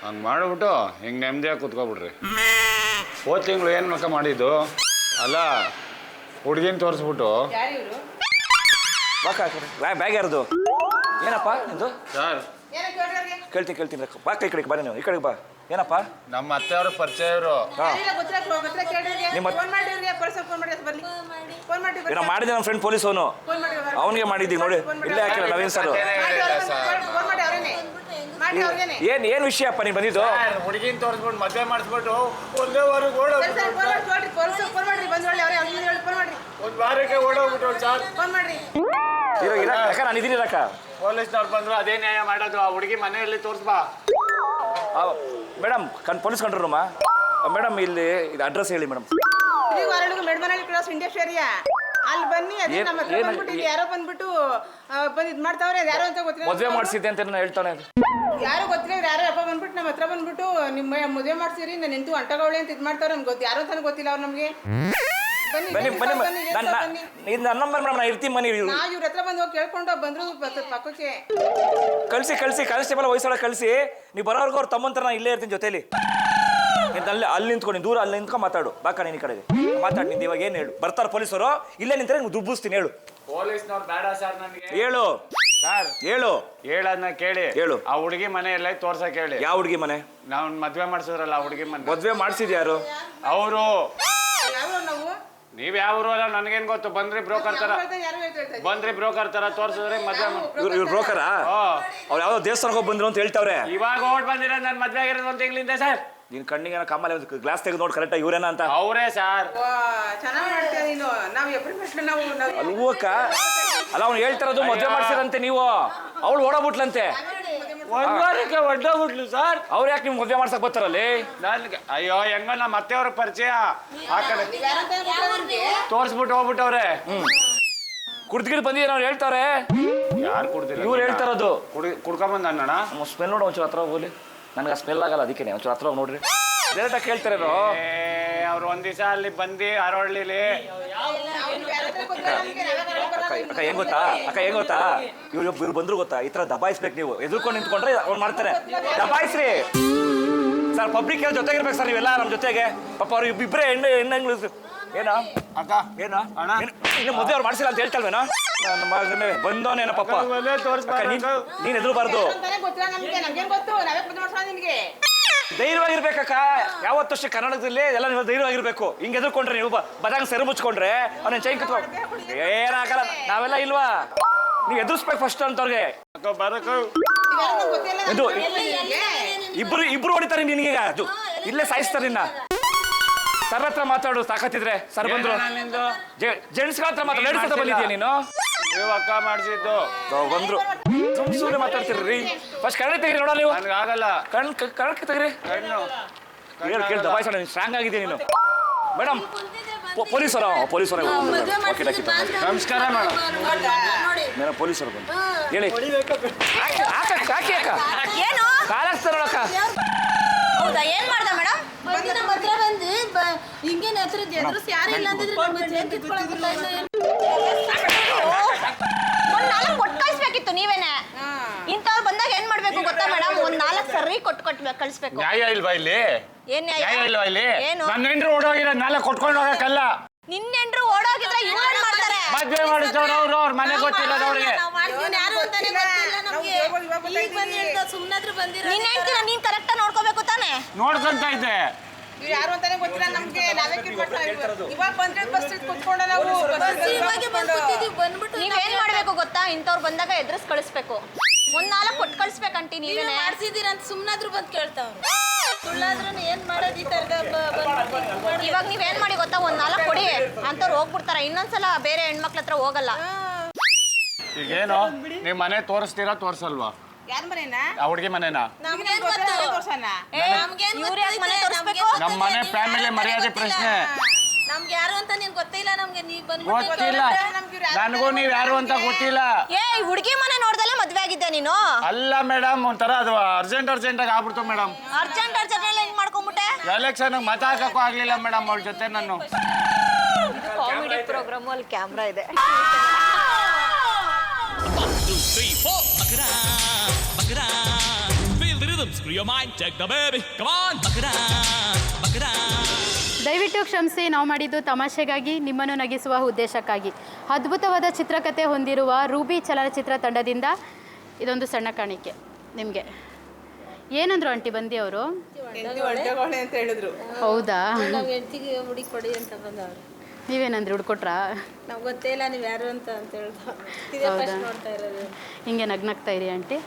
ಹಂಗೆ ಮಾಡಿಬಿಟ್ಟು ಹಿಂಗೆ ನೆಮ್ಮದಿಯಾಗಿ ಕೂತ್ಕೊಬಿಡ್ರಿ. ಹೋದ ತಿಂಗಳು ಏನು ಮಕ್ಕ ಮಾಡಿದ್ದು ಅಲ್ಲ, ಹುಡುಗಿನ ತೋರಿಸ್ಬಿಟ್ಟು ಬ್ಯಾಗ್ ಯಾರ್ದು? ಏನಪ್ಪ ನಿಂದು? ಸರ್ ಕೇಳ್ತೀನಿ ಬಾ, ಈ ಕಡೆಗೆ ಬಾ, ನೀವು ಈ ಕಡೆಗೆ ಬಾ. ಏನಪ್ಪ? ನಮ್ಮ ಅತ್ತೆಯವರು ಪರಿಚಯವರು. ಏನೋ ಮಾಡಿದೆ ನಮ್ಮ ಫ್ರೆಂಡ್ ಪೊಲೀಸ್ ಅವನು, ಅವನಿಗೆ ಮಾಡಿದ್ದೀವಿ ನೋಡಿ. ಇಲ್ಲೇ ಹಾಕಿಲ್ಲ ನಾವೇನು ಸರ್? ಏನು ವಿಷಯಪ್ಪ ನೀವು ಬಂದಿದ್ದು? ಹುಡುಗಿನ ತೋರಿಸ್ಬಿಟ್ಟು ಮದುವೆ ಮಾಡಿಸ್ಬಿಟ್ಟು ಒಂದೇ ವಾರಕ್ಕೆ ಒಂದು ವಾರಕ್ಕೆ ಓಡೋಗ್ಬಿಟ್ಟು ಸರ್. ಯಾಕ ನಾನು ಇದೀನಿ ಅಕ್ಕ. ಪೊಲೀಸ್ನವ್ರು ಬಂದ್ರು, ಅದೇ ನ್ಯಾಯ ಮಾಡೋದು. ಆ ಹುಡುಗಿ ಮನೆಯಲ್ಲಿ ತೋರಿಸ್ಬಾ ಮೇಡಮ್. ಪೊಲೀಸ್ ಕಂಟ್ರೋಲ್ರಮ್ಮ ಮೇಡಮ್. ಇಲ್ಲಿ ಇದು ಅಡ್ರೆಸ್ ಹೇಳಿ madam. Medmanahalli cross industry area. ಅಲ್ಲಿ ಬನ್ನಿ. ಅದೇ ನಮ್ಮ ಹತ್ರ ಬಂದ್ಬಿಟ್ಟು ಇಲ್ಲಿ ಯಾರೋ ಬಂದ್ಬಿಟ್ಟು ಬಂದು ಇದು ಮಾಡ್ತಾವ್ರೆ. ಯಾರೋ ಅಂತ ಗೊತ್ತಿಲ್ಲ. ಮದುವೆ ಮಾಡಿಸಿದ್ದೆ ಅಂತ ನಾನು ಹೇಳ್ತಾನೆ. ಯಾರು ಗೊತ್ತಿಲ್ಲ, ಯಾರೋ ಅಪ್ಪ ಬಂದ್ಬಿಟ್ಟು ನಮ್ಮ ಹತ್ರ ಬಂದ್ಬಿಟ್ಟು ನಿಮ್ಮ ಮದುವೆ ಮಾಡ್ಸಿರಿ, ನಾನು ಎಂಟು ಅಂಟಗವಳೆ ಅಂತ ಇದು ಮಾಡ್ತಾವ್ರೆ. ನಮ್ಗೆ ಗೊತ್ತು ಯಾರೋ ಅಂತ ಗೊತ್ತಿಲ್ಲ ಅವ್ರು ನಮಗೆ. ಬನ್ನಿ ನನ್ನ ನಂಬರ್ ಮೇಡಮ್, ನಾನು ಇರ್ತೀನಿ ಮನೆ. ನಾವು ಇವ್ರ ಹತ್ರ ಬಂದು ಹೋಗಿ ಕೇಳ್ಕೊಂಡು ಬಂದ್ರು ಪಕ್ಕಕ್ಕೆ. ಕಳಿಸಿ ಕಾನ್ಸ್ಟೇಬಲ್ ವಯಸ್ಸೊಳಗೆ ಕಳಿಸಿ. ನೀವು ಬರೋರ್ಗು ಅವ್ರು ತಮ್ಮಂತರ ನಾನು ಇಲ್ಲೇ ಇರ್ತೀನಿ ಜೊತೆಲಿ. ಅಲ್ಲಿ ನಿಂತ್ಕೊಂಡು ದೂರ ಅಲ್ಲಿ ನಿಂತ್ಕೊಂಡು ಮಾತಾಡು. ಬಾಕ ನೀನು ಈ ಕಡೆಗೆ ಮಾತಾಡಿ. ನಿಂದು ಇವಾಗ ಏನು ಹೇಳು? ಬರ್ತಾರೆ ಪೊಲೀಸರು, ಇಲ್ಲೇ ನಿಂತರೆ ನೀವು ದುಬ್ಬಿಸ್ತೀನಿ. ಹೇಳು. ಪೊಲೀಸ್ನವ್ರು ಬೇಡ ಸರ್ ನನಗೆ. ಹೇಳು ಸರ್, ಹೇಳು. ಹೇಳೋದನ್ನ ಕೇಳಿ. ಹೇಳು. ಆ ಹುಡುಗಿ ಮನೆ ಎಲ್ಲ ತೋರ್ಸಕ್ ಹೇಳಿ. ಯಾವ ಹುಡುಗಿ ಮನೆ? ನಾವು ಮದ್ವೆ ಮಾಡಿಸಿದ್ರಲ್ಲ ಆ ಹುಡುಗಿ ಮನೆ. ಮದ್ವೆ ಮಾಡಿಸಿದ್ ಯಾರು? ಅವರು. ನಾವು ನೀವ್ ಯಾವ್ರು ಅಲ್ಲ ನನಗೇನ್ ಗೊತ್ತು. ಬಂದ್ರಿ ಬ್ರೋಕರ್ ತರ ತೋರ್ಸಿದ್ರೆ ಮದ್ವೆ. ಇವ್ರು ಬ್ರೋಕರಾ? ಅವ್ರು ಯಾವ್ದೋ ದೇವಸ್ಥಾನಕ್ಕೆ ಹೋಗಿ ಬಂದ್ರು ಅಂತ ಹೇಳ್ತಾವ್ರೆ. ಇವಾಗ ಓಡ್ ಬಂದಿರ ನನ್ ಮದ್ವೆ ಆಗಿರೋದು 1 ತಿಂಗಳಿಂದ ಸರ್. ನಿನ್ ಕಣ್ಣಿಗೆ ಕಾಮಲ್ಲಿ ಒಂದು ಗ್ಲಾಸ್ ತೆಗೆದು ನೋಡಿ ಕರೆಕ್ಟ್ ಇವ್ರೇನ ಅಂತ. ಅವರೇ ಸರ್. ಚೆನ್ನಾಗಿ ಮಾಡ್ತೀಯ ನೀನು. ನಾವು ಎಬ್ರಿ ಫಸ್ಟ್ ನಾವು ಅಲ್ವಕ್ಕ. ಅಲ್ಲ ಅವ್ನು ಹೇಳ್ತಾರದು ಮದ್ವೆ ಮಾಡ್ಸಿರಂತೆ ನೀವು. ಅವಳು ಓಡೋಗ್ಬಿಟ್ಲಂತೆ. 1 ವಾರಕ್ಕೆ ಒಡ್ಡೋಗ್ಬಿಟ್ಲು ಸರ್. ಅವ್ರು ಯಾಕೆ ನಿಮ್ಗೆ ಮದ್ವೆ ಮಾಡ್ಸಕ್ ಬರ್ತಾರಲ್ಲಿ? ನನ್ಗೆ ಅಯ್ಯೋ ಹೆಂಗ ನಮ್ಮ ಅತ್ತೆಯವ್ರ ಪರಿಚಯ. ಆ ಕಡೆ ತೋರ್ಸ್ಬಿಟ್ಟು ಹೋಗ್ಬಿಟ್ಟವ್ರೆ. ಕುಡ್ದ್ಗಿಡ್ ಬಂದಿದ್ದೀರ ಅವ್ರು ಹೇಳ್ತಾವ್ರೆ. ಯಾರು ಕುಡ್ದಿಲ್ಲ? ಇವ್ರು ಹೇಳ್ತಾರದು. ಕುಡ್ಕೊಂಬಂದ ಅಣ್ಣ. ಸ್ಮೆಲ್ ನೋಡು ಒಂಚೂರು ಹತ್ರ ಹೋಗ್ಲಿ. ನನಗೆ ಆ ಸ್ಮೆಲ್ ಆಗಲ್ಲ, ಅದಕ್ಕೆ ಒಂಚೂರು ಹತ್ರ ಹೋಗಿ ನೋಡ್ರಿ. ಡೈರೆಕ್ಟಾಗಿ ಕೇಳ್ತಾರೇನೋ ಅವ್ರು ಒಂದ್ ದಿವಸ ಅಲ್ಲಿ ಬಂದು ಅರವಳ್ಳಿಲಿ. ಅಕ್ಕ ಹೆಂಗ್ ಗೊತ್ತಾ ಇವ್ರು ಬಂದ್ರು ಗೊತ್ತಾ, ಈ ತರ ದಬಾಯಿಸ್ಬೇಕು. ನೀವು ಎದುರ್ಕೊಂಡು ನಿಂತ್ಕೊಂಡ್ರೆ ಅವ್ರು ಮಾಡ್ತಾರೆ. ದಬಾಯಿಸ್ರಿ ಸರ್. ಪಬ್ಲಿಕ್ ಜೊತೆಗಿರ್ಬೇಕು ಸರ್ ನೀವೆಲ್ಲ ನಮ್ಮ ಜೊತೆಗೆ. ಪಾಪ ಅವ್ರು ಇಬ್ಬರೇ ಹೆಣ್ಣು ಏನ ಅಕ್ಕ ಏನ ಇನ್ನು ಮದುವೆ ಅವ್ರು ಮಾಡಿಸಿಲ್ಲ ಅಂತ ಹೇಳ್ತಲ್ವೇನೋ? ನನ್ನ ಮಗನೇ ಬಂದವನೇನ ಪಾಪ. ನೀನ್ ಎದುರ್ಬಾರ್ದು. ಧೈರ್ಯವಾಗಿರ್ಬೇಕಕ್ಕ. ಯಾವತ್ತಷ್ಟೇ ಕರ್ನಾಟಕದಲ್ಲಿ ಎಲ್ಲ ನೀವು ಧೈರ್ಯವಾಗಿರ್ಬೇಕು. ಹಿಂಗೆ ಎದುರ್ಕೊಂಡ್ರೆ ನೀವು ಬದಂಗ್ ಸೆರೆ ಮುಚ್ಕೊಂಡ್ರೆ ಅವನ ಚೈನ್ ಕಿತ್ಕೊಂಡು ಏನಾಗಲ್ಲ. ನಾವೆಲ್ಲ ಇಲ್ವಾ? ನೀವು ಎದುರಿಸ್ಬೇಕು ಫಸ್ಟ್ ಅಂತವ್ರಿಗೆ. ಇದು ಇಬ್ರು ಹೊಡಿತಾರೆ ನಿನಗೆ. ಅದು ಇಲ್ಲೇ ಸಾಯಿಸ್ತಾರೆ ನಿನ್ನ. ಸರ್ ಹತ್ರ ಮಾತಾಡು ತಾಕತ್ತಿದ್ರೆ. ಸರ್ ಬಂದ್ರು. ಜೆಂಟ್ಸ್ಗಳ ಹತ್ರ ಮಾತಾಡ. ಲೇಡೀಸ್ ಹತ್ರ ಬಂದಿದ್ಯಾ ನೀನು? ಅಕ್ಕ ಮಾಡಿಸಿದ್ದು ಬಂದ್ರು. ಸುಮ್ಮನೆ ಮಾತಾಡ್ತಿರ್ರಿ. ಫಸ್ಟ್ ಕನ್ನಡ ತೆಗಿರಿ ನೋಡ. ನೀವು ಆಗಲ್ಲ. ಕನ್ನಡ ತೆಗಿರಿ. ಕೇಳಿ ದಬಾಯಿಸೋಣ. ನೀನು ಸ್ಟ್ರಾಂಗ್ ಆಗಿದ್ಯಾ ನೀನು. ಮೇಡಮ್ ಪೊಲೀಸರ ನಮಸ್ಕಾರ ಮೇಡಮ್. ಮೇಡಮ್ ಪೊಲೀಸರು ಬಂದು ಹೇಳಿ. ಹಾಕಿ ಅಕ್ಕ ಕಾಲಾಗ್ತಾರ ನೋಡಕ್ಕ. ಹೌದಾ? ಏನ್ ಮಾಡ್ದ ಮೇಡಮ್? ನಮ್ಮ ಹತ್ರ ಬಂದು ಹಿಂಗೇನು ಎದುರಿಸಿ ಯಾರು ಇಲ್ಲ ಅಂತಿದ್ರೆ ಒಂದ್ 4 ಕೊಟ್ಟು ಕಳಿಸ್ಬೇಕಿತ್ತು ನೀವೇನೆ. ಇಂಥವ್ರು ಬಂದಾಗ ಏನ್ ಮಾಡ್ಬೇಕು ಗೊತ್ತಾ ಮೇಡಮ್? ಒಂದ್ 4 ಸರಿ ಕೊಟ್ಟು ಕಳಿಸ್ಬೇಕು. ನ್ಯಾಯ ಇಲ್ವಾ ಇಲ್ಲಿ? ಏನ್ ನ್ಯಾಯ ಇಲ್ವಾ ಇಲ್ಲಿ? ಏನು? ನನ್ನ ಹೆಂಡ್ರು ಓಡೋಗಿರೋ 4 ಕೊಟ್ಕೊಂಡು ಹೋಗಕ್ಕಲ್ಲ. ನಿನ್ನೆಂಡ್ರು ಓಡೋಗಿದ್ರೆ ಇವ್ರು ಮಾಡ್ತಾರೆ. ಮದ್ವೆ ಮಾಡಿದವ್ರು ಅವ್ರ ಮನೆ ಗೊತ್ತಿಲ್ಲ ಅವ್ರಿಗೆ. ನಿನ್ನ ಹೆಂಡ್ತಿನ ನೀನ್ ಕರೆಕ್ಟ್ ನೋಡ್ಕೋಬೇಕು ತಾನೆ? ನೋಡ್ಕೊಂತ ಇದ್ದೆ. ಯಾರು ಅಂತಾನೆ ಗೊತ್ತಿಲ್ಲ ನಮ್ಗೆ. ನಾವೇ ಇವಾಗ ಬಂದ್ರೆ ಬಸ್ ಕುತ್ಕೊಂಡು ನಾವು ನೀವೇನ್ ಮಾಡ್ಬೇಕು ಗೊತ್ತಾ? ಇಂಥವ್ರು ಬಂದಾಗ ಎದುರಿಸಿ ಕಳಿಸ್ಬೇಕು. ಒಂದ್ 4 ಕೊಟ್ಟು ಕಳಿಸ್ಬೇಕಂಟಿ. ನೀವೇನೆ ಮಾಡ್ಸಿದೀರ ಅಂತ ಸುಮ್ಮನಾದ್ರೂ ಬಂದು ಕೇಳ್ತಾವ್ರು. ಸುಳ್ಳಾದ್ರೂ ಏನ್ ಮಾಡೋದು ಈ ತರದ. ಇವಾಗ ನೀವೇನ್ ಮಾಡಿ ಗೊತ್ತಾ? ಒಂದ್ 4 ಕೊಡಿ ಅಂತವ್ರು ಹೋಗ್ಬಿಡ್ತಾರ. ಇನ್ನೊಂದ್ಸಲ ಬೇರೆ ಹೆಣ್ಮಕ್ಳ ಹತ್ರ ಹೋಗಲ್ಲ. ಈಗೇನು ನೀವ್ ಮನೆ ತೋರಿಸ್ತೀರಾ ತೋರ್ಸಲ್ವಾ? ಯಾರ ಮನೇನ? ಆ ಹುಡುಗಿ ಮನೆನಾ? ತೋರ್ಸಣ. ನಮ್ಮ ಮನೆ ಫ್ಯಾಮಿಲಿ ಮರ್ಯಾದೆ ಪ್ರಶ್ನೆ. ನಮ್ಗೆ ಯಾರು ಅಂತ ನಿನ್ ಗೊತ್ತಿಲ್ಲ. ನಮ್ಗೆ ನೀವ್ ಗೊತ್ತಿಲ್ಲ. ನನಗೂ ನೀವ್ ಯಾರು ಅಂತ ಗೊತ್ತಿಲ್ಲ. ಹುಡುಗಿ ಮನೆ ನೋಡ್ದಲ್ಲೇ ಮದ್ವೆ ಆಗಿದ್ದೆ ನೀನು? ಅಲ್ಲ ಮೇಡಮ್, ಒಂಥರ ಅದು ಅರ್ಜೆಂಟ್ ಆಗಿ ಆಗ್ಬಿಡ್ತು ಮೇಡಮ್. ಅರ್ಜೆಂಟ್ ಹೆಂಗ್ ಮಾಡ್ಕೊಂಡ್ಬಿಟ್ಟೆ? ಎಲೆಕ್ಷನ್ ಮತ ಹಾಕಕ್ಕೂ ಆಗ್ಲಿಲ್ಲ ಮೇಡಮ್ ಅವ್ರ ಜೊತೆ ನಾನು. ಕಾಮಿಡಿ ಪ್ರೋಗ್ರಾಮ್ ಅಲ್ಲಿ ಕ್ಯಾಮ್ರಾ ಇದೆ. Feel the rhythm. screw your mind, check the baby. Come on, bakra, bakra. ದಯವಿಟ್ಟು ಕ್ಷಮಿಸಿ, ನಾವು ಮಾಡಿದ್ದು ತಮಾಷೆಗಾಗಿ, ನಿಮ್ಮನ್ನು ನಗಿಸುವ ಉದ್ದೇಶಕ್ಕಾಗಿ. ಅದ್ಭುತವಾದ ಚಿತ್ರಕಥೆ ಹೊಂದಿರುವ ರೂಬಿ ಚಲನಚಿತ್ರ ತಂಡದಿಂದ ಇದೊಂದು ಸಣ್ಣ ಕಾಣಿಕೆ ನಿಮಗೆ. ಏನಂದ್ರು ಆಂಟಿ ಬಂದಿ ಅವರು? ಹೊಟ್ಟೆಗೊಳೆ ಅಂತ ಹೇಳಿದ್ರು. ಹೌದಾ? ನಾವು ಹೆಂಡತಿಗೆ ಹುಡುಗಿ ಕೊಡಿ ಅಂತ ಬಂದವ್ರು. ನೀವೇನಂದ್ರಿ, ಹುಡ್ಕೊಟ್ರಾ? ನಾವು ಗೊತ್ತೇ ಇಲ್ಲ ನೀವು ಯಾರು ಅಂತ ಹೇಳ್ದ. ಇದೇ ಫಸ್ಟ್ ನೋಡ್ತಾ ಇರೋದು. ಹಿಂಗೆ ನಗ್ನಗ್ತಾ ಇರಿ ಆಂಟಿ.